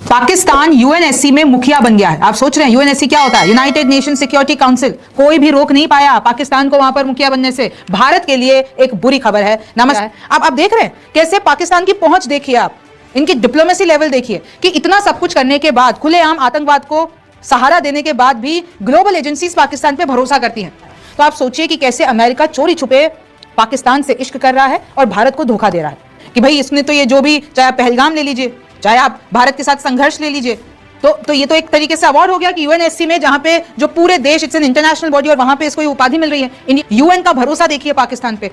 Pakistan UNSC में मुखिया बन गया है। आप सोच रहे हैं यूएनएससी क्या होता है? United nation security council. कोई भी रोक नहीं पाया पाकिस्तान को वहां पर मुखिया बनने से। भारत के लिए एक बुरी खबर है। नमस्कार। अब आप देख रहे हैं कैसे पाकिस्तान की पहुंच देखिए, आप इनकी डिप्लोमेसी लेवल देखिए कि इतना सब कुछ करने के बाद, खुलेआम आतंकवाद को सहारा देने के बाद भी ग्लोबल एजेंसीज पाकिस्तान पे भरोसा करती हैं। तो आप सोचिए कि कैसे अमेरिका चोरी छुपे पाकिस्तान से इश्क कर रहा है और भारत को धोखा दे रहा है कि भाई इसने तो ये जो भी, चाहे आप पहलगाम ले लीजिए, चाहे आप भारत के साथ संघर्ष ले लीजिए, तो ये तो एक तरीके से अवार्ड हो गया कि यूएनएससी में, जहां पे जो पूरे देश, इट्स एन इंटरनेशनल बॉडी और वहां पे इसको ये उपाधि मिल रही है। यूएन का भरोसा देखिए पाकिस्तान पे।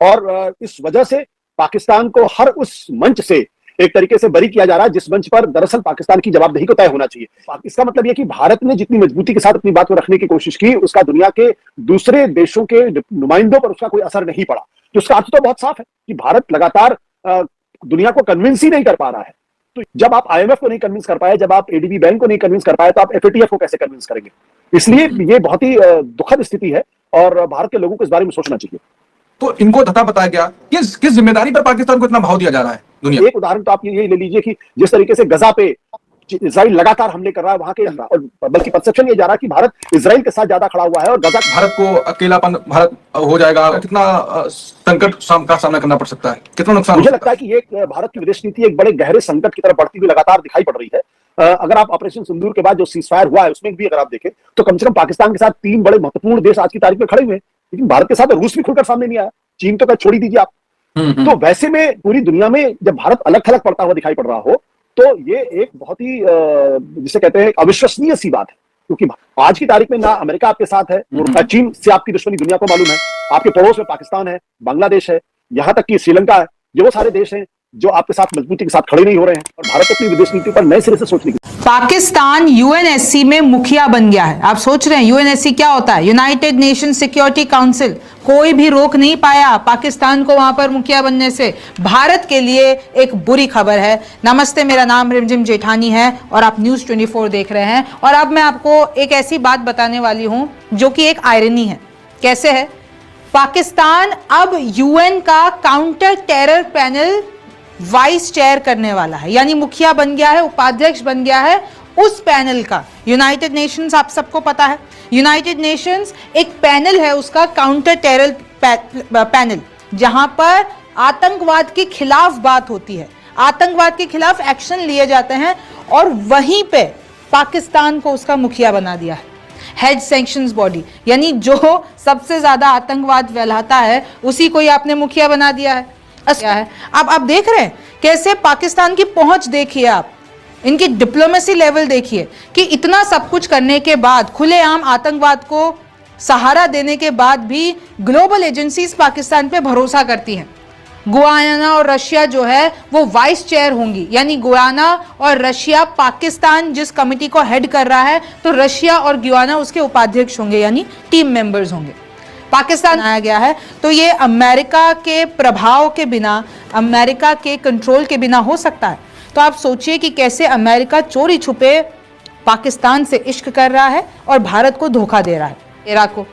और इस वजह से पाकिस्तान को हर उस मंच से एक तरीके से बरी किया जा रहा है जिस मंच पर दरअसल पाकिस्तान की जवाबदेही को तय होना चाहिए। इसका मतलब यह कि भारत ने जितनी मजबूती के साथ अपनी बात को रखने की कोशिश की, उसका दुनिया के दूसरे देशों के नुमाइंदों पर उसका कोई असर नहीं पड़ा। तो उसका अर्थ तो बहुत साफ है कि भारत लगातार दुनिया को कन्विंस ही नहीं कर पा रहा है। तो जब आप आईएमएफ को नहीं कन्विंस कर पाए, जब आप एडीबी बैंक को नहीं कन्विंस कर पाए, तो आप एफएटीएफ को कैसे कन्विंस करेंगे? इसलिए ये बहुत ही दुखद स्थिति है और भारत के लोगों को इस बारे में सोचना चाहिए। तो इनको धता बताया गया, किस जिम्मेदारी पर पाकिस्तान को इतना भाव दिया जा रहा है दुनिया? एक उदाहरण तो आप ये ले लीजिए कि जिस तरीके से गजा पे इजराइल लगातार हमले कर रहा है, वहां के, और बल्कि परसेप्शन ये जा रहा है कि भारत इजराइल के साथ ज्यादा खड़ा हुआ है और गजा, भारत को अकेलापन भारत हो जाएगा। कितना संकट का सामना करना पड़ सकता है, कितना नुकसान? मुझे लगता है कि ये भारत की विदेश नीति एक बड़े गहरे संकट की तरफ बढ़ती हुई लगातार दिखाई पड़ रही है। अगर आप ऑपरेशन सिंदूर के बाद जो सीजफायर हुआ है उसमें भी अगर आप देखें तो कम से कम पाकिस्तान के साथ 3 बड़े महत्वपूर्ण देश आज की तारीख में खड़े हुए हैं, लेकिन भारत के साथ रूस भी खुलकर सामने नहीं आया, चीन तो छोड़ ही दीजिए आप। तो वैसे में पूरी दुनिया में जब भारत अलग थलग पड़ता हुआ दिखाई पड़ रहा हो तो ये एक बहुत ही जिसे कहते हैं अविश्वसनीय सी बात है, क्योंकि आज की तारीख में ना अमेरिका आपके साथ है, चीन से आपकी दुश्मनी दुनिया को मालूम है, आपके पड़ोस में पाकिस्तान है, बांग्लादेश है, यहां तक कि श्रीलंका है। ये वो सारे देश हैं जो आपके साथ मजबूती के साथ खड़े नहीं हो रहे हैं और भारत अपनी विदेश नीति पर नए सिरे से सोचने की। पाकिस्तान यूएनएससी में मुखिया बन गया है। आप सोच रहे हैं यूएनएससी क्या होता है? United nation security council. कोई भी रोक नहीं पाया पाकिस्तान को वहां पर मुखिया बनने से। भारत के लिए एक बुरी खबर है। नमस्ते, मेरा नाम रिमझिम जेठानी है और आप न्यूज़ 24 देख रहे हैं। और अब मैं आपको एक ऐसी बात बताने वाली हूं जो कि एक आयरनी है। कैसे है? पाकिस्तान अब यूएन का counter terror panel vice chair करने वाला है, यानी मुखिया बन गया है, उपाध्यक्ष बन गया है उस पैनल का। यूनाइटेड नेशंस, आप सबको पता है, यूनाइटेड नेशंस एक पैनल है उसका, काउंटर टेरर पैनल, जहां पर आतंकवाद के खिलाफ बात होती है, आतंकवाद के खिलाफ एक्शन लिए जाते हैं, और वहीं पे पाकिस्तान को उसका मुखिया बना दिया है। हेड सैंक्शंस बॉडी, यानी जो सबसे ज्यादा आतंकवाद फैलाता है उसी को ही आपने मुखिया बना दिया है। क्या है? अब आप देख रहे हैं कैसे पाकिस्तान की पहुंच देखिए, आप इनकी डिप्लोमेसी लेवल देखिए कि इतना सब कुछ करने के बाद, खुलेआम आतंकवाद को सहारा देने के बाद भी ग्लोबल एजेंसीज पाकिस्तान पे भरोसा करती हैं। गुयाना और रशिया जो है वो वाइस चेयर होंगी, यानी गुयाना और रशिया, पाकिस्तान जिस कमेटी को हेड कर रहा है तो रशिया और गुयाना उसके उपाध्यक्ष होंगे, यानी टीम मेंबर्स होंगे। पाकिस्तान आया गया है तो ये अमेरिका के प्रभाव के बिना, अमेरिका के कंट्रोल के बिना हो सकता है। तो आप सोचिए कि कैसे अमेरिका चोरी छुपे पाकिस्तान से इश्क कर रहा है और भारत को धोखा दे रहा है, इराक को।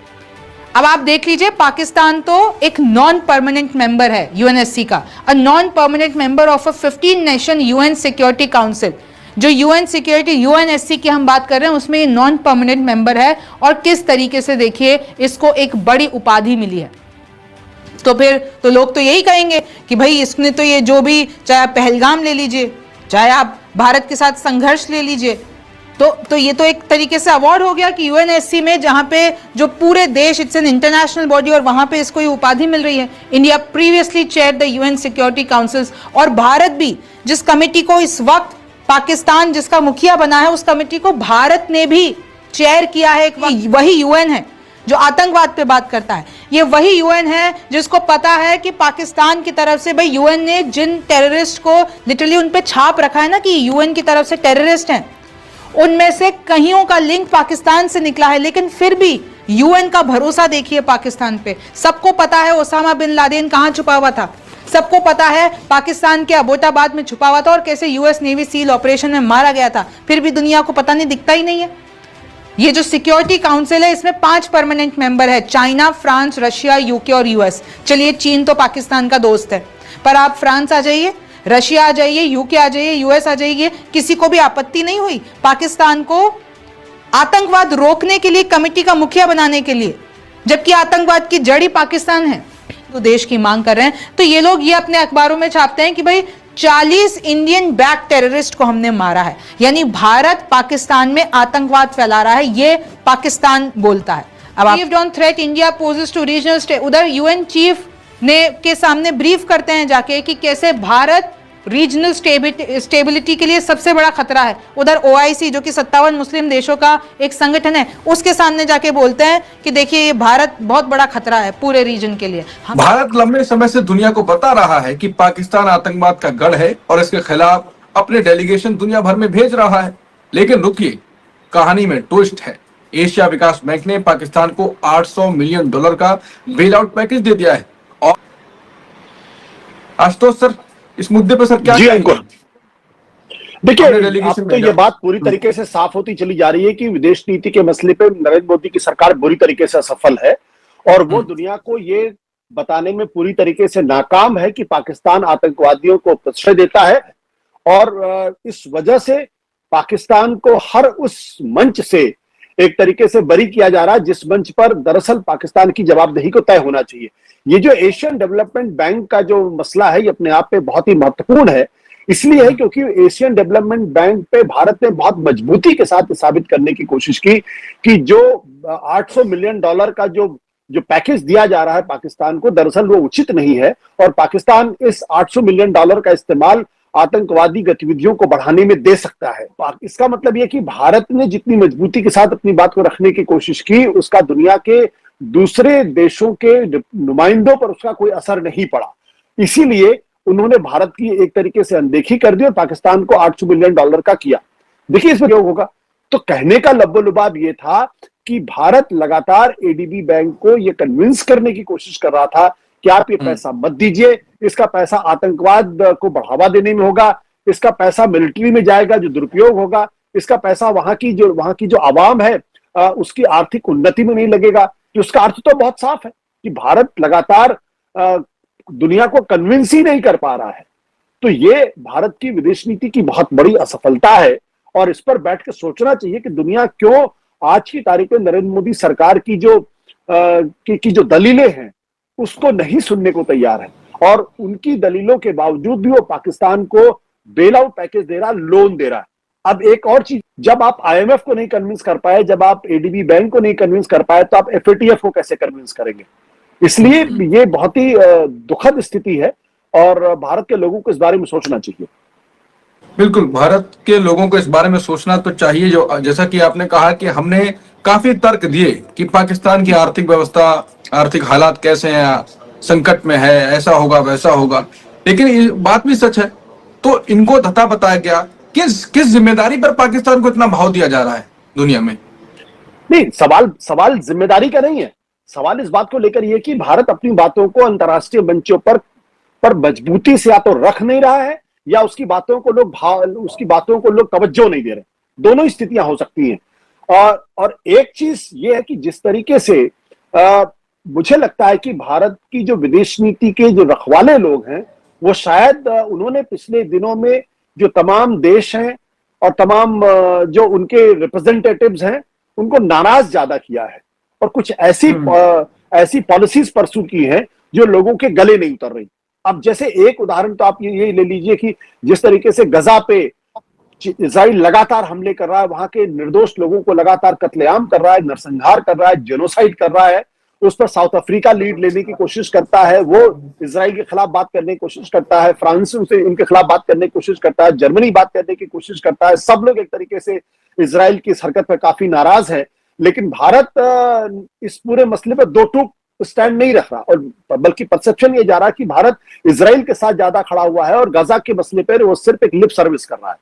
अब आप देख लीजिए, पाकिस्तान तो एक नॉन परमानेंट मेंबर है यूएनएससी का, a non permanent member of a 15 nation UN security council. जो यूएन सिक्योरिटी, यूएनएससी की हम बात कर रहे हैं, उसमें ये नॉन परमानेंट मेंबर है और किस तरीके से देखिए इसको एक बड़ी उपाधि मिली है। तो फिर तो लोग तो यही कहेंगे कि भाई इसने तो ये जो भी, चाहे आप पहलगाम ले लीजिए, चाहे आप भारत के साथ संघर्ष ले लीजिए, तो ये तो एक तरीके से अवार्ड हो गया कि यूएनएससी में, जहां पे जो पूरे देश, इट्स एन इंटरनेशनल बॉडी और वहां पे इसको ये उपाधि मिल रही है। India previously chair the UN security councils, और भारत भी जिस कमेटी को इस वक्त पाकिस्तान जिसका मुखिया बना है, उस कमेटी को भारत ने भी चेयर किया है। वही यूएन है जो आतंकवाद पे बात करता है, ये वही यूएन है जिसको पता है कि पाकिस्तान की तरफ से, भाई यूएन ने जिन टेररिस्ट को लिटरली उन पे छाप रखा है ना कि यूएन की तरफ से टेररिस्ट हैं, उनमें से कईयों का लिंक पाकिस्तान से निकला है। लेकिन फिर भी यूएन का भरोसा देखिए पाकिस्तान पे। सबको पता है ओसामा बिन लादेन कहां छुपा हुआ था, सबको पता है पाकिस्तान के अबोटाबाद में छुपा हुआ था और कैसे यूएस नेवी सील ऑपरेशन में मारा गया था, फिर भी दुनिया को पता नहीं, दिखता ही नहीं है। ये जो सिक्योरिटी काउंसिल है इसमें 5 परमानेंट मेंबर है, चाइना, फ्रांस, रशिया, यूके और यूएस। चलिए, चीन तो पाकिस्तान का दोस्त है, पर आप फ्रांस आ जाइए, रशिया आ जाइए, यूके आ जाइए, यूएस आ जाइए, किसी को भी आपत्ति नहीं हुई पाकिस्तान को आतंकवाद रोकने के लिए कमेटी का मुखिया बनाने के लिए, जबकि आतंकवाद की जड़ ही पाकिस्तान है। तो देश की मांग कर रहे हैं, तो ये लोग ये अपने अखबारों में छापते हैं कि भाई 40 इंडियन बैक टेररिस्ट को हमने मारा है, यानी भारत पाकिस्तान में आतंकवाद फैला रहा है, ये पाकिस्तान बोलता है। अब on threat India poses to regional state, उधर यूएन चीफ ने के सामने ब्रीफ करते हैं जाके कि कैसे भारत रीजनल स्टेबिलिटी के लिए सबसे बड़ा खतरा है। उधर ओआईसी जो कि 57 मुस्लिम देशों का एक संगठन है, उसके सामने जाके बोलते हैं कि देखिए ये भारत बहुत बड़ा खतरा है पूरे रीजन के लिए। भारत लंबे समय से दुनिया को बता रहा है कि पाकिस्तान आतंकवाद का गढ़ है और इसके खिलाफ अपने डेलीगेशन दुनिया भर में भेज रहा है। लेकिन रुकिए, कहानी में ट्विस्ट है। एशिया विकास बैंक ने पाकिस्तान को $800 मिलियन का बेल आउट पैकेज दे दिया है। और आशुतोष सर, इस मुद्दे पर सर क्या जी अंकुर, देखिए अब तो ये बात पूरी हम्म। तरीके से साफ होती चली जा रही है कि विदेश नीति के मसले पे नरेंद्र मोदी की सरकार बुरी तरीके से असफल है और वो दुनिया को ये बताने में पूरी तरीके से नाकाम है कि पाकिस्तान आतंकवादियों को प्रश्रय देता है और इस वजह से पाकिस्तान को हर उस मंच से एक तरीके से बरी किया जा रहा है जिस मंच पर दरअसल पाकिस्तान की जवाबदेही को तय होना चाहिए। ये जो एशियन डेवलपमेंट बैंक का जो मसला है ये अपने आप में बहुत ही महत्वपूर्ण है, इसलिए है क्योंकि एशियन डेवलपमेंट बैंक पे भारत ने बहुत मजबूती के साथ साबित करने की कोशिश की कि जो $800 मिलियन का जो पैकेज दिया जा रहा है पाकिस्तान को, दरअसल वो उचित नहीं है और पाकिस्तान इस $800 मिलियन का इस्तेमाल आतंकवादी गतिविधियों को बढ़ाने में दे सकता है। इसका मतलब यह कि भारत ने जितनी मजबूती के साथ अपनी बात को रखने की कोशिश की, उसका दुनिया के दूसरे देशों के नुमाइंदों पर उसका कोई असर नहीं पड़ा। इसीलिए उन्होंने भारत की एक तरीके से अनदेखी कर दी और पाकिस्तान को $800 मिलियन का किया। देखिए इसमें क्या होगा, तो कहने का लब्बो-लुबाब यह था कि भारत लगातार एडीबी बैंक को यह कन्विंस करने की कोशिश कर रहा था कि आप ये पैसा मत दीजिए, इसका पैसा आतंकवाद को बढ़ावा देने में होगा, इसका पैसा मिलिट्री में जाएगा जो दुरुपयोग होगा, इसका पैसा वहां की जो आवाम है उसकी आर्थिक उन्नति में नहीं लगेगा। कि उसका अर्थ तो बहुत साफ है कि भारत लगातार दुनिया को कन्विंस ही नहीं कर पा रहा है। तो ये भारत की विदेश नीति की बहुत बड़ी असफलता है और इस पर बैठ के सोचना चाहिए कि दुनिया क्यों आज की तारीख में नरेंद्र मोदी सरकार की जो दलीलें हैं उसको नहीं सुनने को तैयार है और उनकी दलीलों के बावजूद भी वो पाकिस्तान को बेल आउट पैकेज दे रहा, लोन दे रहा है। अब एक और चीज, जब आप आईएमएफ को नहीं कन्विंस कर पाए, जब आप एडीबी बैंक को नहीं कन्विंस कर पाए, तो आप एफएटीएफ को कैसे कन्विंस करेंगे? इसलिए ये बहुत ही दुखद स्थिति है और भारत के लोगों को इस बारे में सोचना चाहिए। बिल्कुल, भारत के लोगों को इस बारे में सोचना तो चाहिए। जो जैसा कि आपने कहा कि हमने काफी तर्क दिए कि पाकिस्तान की आर्थिक व्यवस्था, आर्थिक हालात कैसे हैं, संकट में है, ऐसा होगा वैसा होगा, लेकिन ये बात भी सच है। तो इनको धता बताया गया, किस जिम्मेदारी पर पाकिस्तान को इतना भाव दिया जा रहा है दुनिया में? नहीं, सवाल जिम्मेदारी का नहीं है। सवाल इस बात को लेकर यह कि भारत अपनी बातों को अंतर्राष्ट्रीय मंचों पर मजबूती से या तो रख नहीं रहा है या उसकी बातों को लोग तवज्जो नहीं दे रहे। दोनों स्थितियां हो सकती हैं। और एक चीज ये है कि जिस तरीके से मुझे लगता है कि भारत की जो विदेश नीति के जो रखवाले लोग हैं वो शायद उन्होंने पिछले दिनों में जो तमाम देश हैं और तमाम जो उनके रिप्रेजेंटेटिव्स हैं उनको नाराज ज्यादा किया है और कुछ ऐसी पॉलिसीज परसू की हैं जो लोगों के गले नहीं उतर रही। अब जैसे एक उदाहरण तो आप ये ले लीजिए कि जिस तरीके से गजा पे इजराइल लगातार हमले कर रहा है, वहां के निर्दोष लोगों को लगातार कत्लेआम कर रहा है, नरसंहार कर रहा है, जेनोसाइड कर रहा है, उस पर साउथ अफ्रीका लीड लेने की कोशिश करता है, वो इजराइल के खिलाफ बात करने की कोशिश करता है, फ्रांस उनसे उनके खिलाफ बात करने की कोशिश करता है, जर्मनी बात करने की कोशिश करता है। सब लोग एक तरीके से इजराइल की इस हरकत पर काफी नाराज है, लेकिन भारत इस पूरे मसले पर दो टूक स्टैंड नहीं रख रहा और बल्कि परसेप्शन ये जा रहा है कि भारत इजराइल के साथ ज्यादा खड़ा हुआ है और गजा के मसले पर वो सिर्फ एक लिप सर्विस कर रहा है।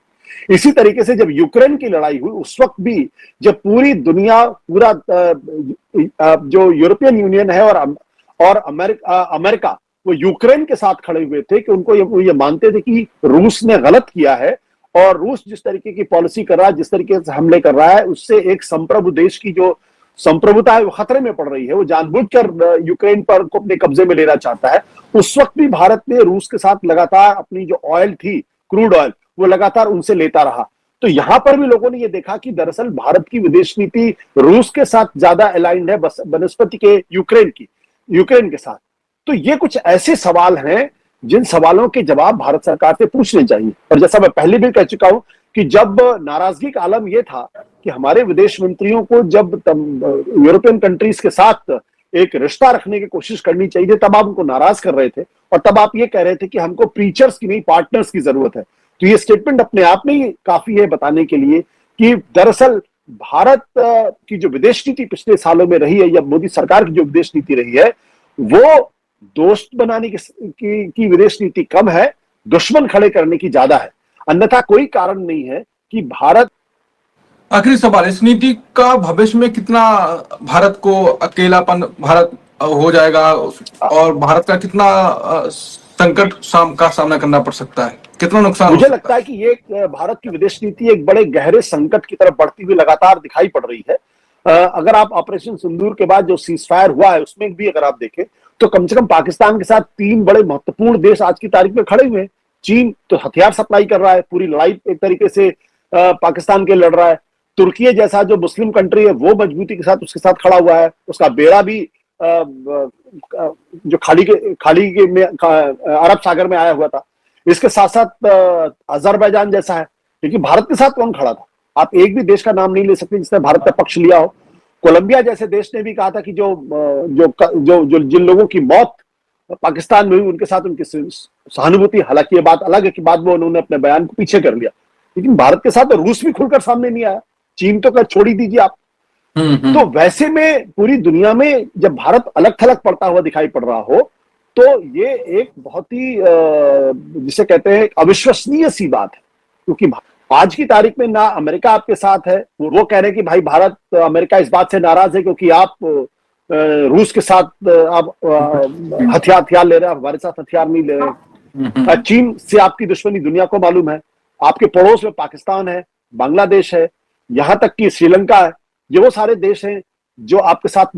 इसी तरीके से जब यूक्रेन की लड़ाई हुई उस वक्त भी जब पूरी दुनिया, पूरा जो यूरोपियन यूनियन है और अमेरिका वो यूक्रेन के साथ खड़े हुए थे कि उनको ये मानते थे कि रूस ने गलत किया है और रूस जिस तरीके की पॉलिसी कर रहा है, जिस तरीके से हमले कर रहा है, उससे एक संप्रभु देश की जो संप्रभुता है वो खतरे में पड़ रही है, वो जानबूझकर यूक्रेन पर को अपने कब्जे में लेना चाहता है। उस वक्त भी भारत ने रूस के साथ लगातार अपनी जो ऑयल थी, क्रूड ऑयल, वो लगातार उनसे लेता रहा। तो यहां पर भी लोगों ने ये देखा कि दरअसल भारत की विदेश नीति रूस के साथ ज्यादा अलाइंड है बनस्पति के यूक्रेन के साथ। तो ये कुछ ऐसे सवाल हैं जिन सवालों के जवाब भारत सरकार से पूछने चाहिए। और जैसा मैं पहले भी कह चुका हूं कि जब नाराजगी का आलम यह था कि हमारे विदेश मंत्रियों को जब यूरोपियन कंट्रीज के साथ एक रिश्ता रखने की कोशिश करनी चाहिए, तब आप उनको नाराज कर रहे थे और तब आप ये कह रहे थे कि हमको प्रीचर्स की नहीं पार्टनर्स की जरूरत है। तो ये स्टेटमेंट अपने आप में ही काफी है बताने के लिए कि दरअसल भारत की जो विदेश नीति पिछले सालों में रही है या मोदी सरकार की जो विदेश नीति रही है, वो दोस्त बनाने की विदेश नीति कम है, दुश्मन खड़े करने की ज्यादा है। अन्यथा कोई कारण नहीं है कि भारत। आखिरी सवाल, इस नीति का भविष्य में कितना भारत को अकेलापन भारत हो जाएगा और भारत का कितना संकट का सामना करना पड़ सकता है, कितना नुकसान? मुझे लगता है कि ये भारत की विदेश नीति एक बड़े गहरे संकट की तरफ बढ़ती हुई लगातार दिखाई पड़ रही है। अगर आप ऑपरेशन सिंदूर के बाद जो सीज फायर हुआ है उसमें भी अगर आप देखें तो कम से कम पाकिस्तान के साथ 3 बड़े महत्वपूर्ण देश आज की तारीख में खड़े हुए हैं। चीन तो हथियार सप्लाई कर रहा है, पूरी लड़ाई एक तरीके से पाकिस्तान के लड़ रहा है। तुर्की जैसा जो मुस्लिम कंट्री है वो मजबूती के साथ उसके साथ खड़ा हुआ है। उसका बेड़ा भी जो खाड़ी के में अरब सागर में आया हुआ था। इसके साथ साथ अजरबैजान जैसा है, लेकिन भारत के साथ कौन खड़ा था? आप एक भी देश का नाम नहीं ले सकते जिसने भारत का पक्ष लिया हो। कोलंबिया जैसे देश ने भी कहा था कि जिन लोगों की मौत पाकिस्तान में हुई उनके साथ उनकी सहानुभूति। हालांकि ये बात अलग है कि बाद में उन्होंने अपने बयान को पीछे कर लिया, लेकिन भारत के साथ रूस भी खुलकर सामने नहीं आया, चीन तो कर छोड़ ही दीजिए आप। तो वैसे में पूरी दुनिया में जब भारत अलग थलग पड़ता हुआ दिखाई पड़ रहा हो तो ये एक बहुत ही जिसे कहते हैं अविश्वसनीय सी बात है। क्योंकि आज की तारीख में ना अमेरिका आपके साथ है, वो कह रहे हैं कि भाई भारत अमेरिका इस बात से नाराज है क्योंकि आप रूस के साथ आप हथियार ले रहे हैं, हमारे साथ हथियार नहीं ले रहे। चीन से आपकी दुश्मनी दुनिया को मालूम है। आपके पड़ोस में पाकिस्तान है, बांग्लादेश है, यहां तक कि श्रीलंका है। ये वो सारे देश हैं जो आपके साथ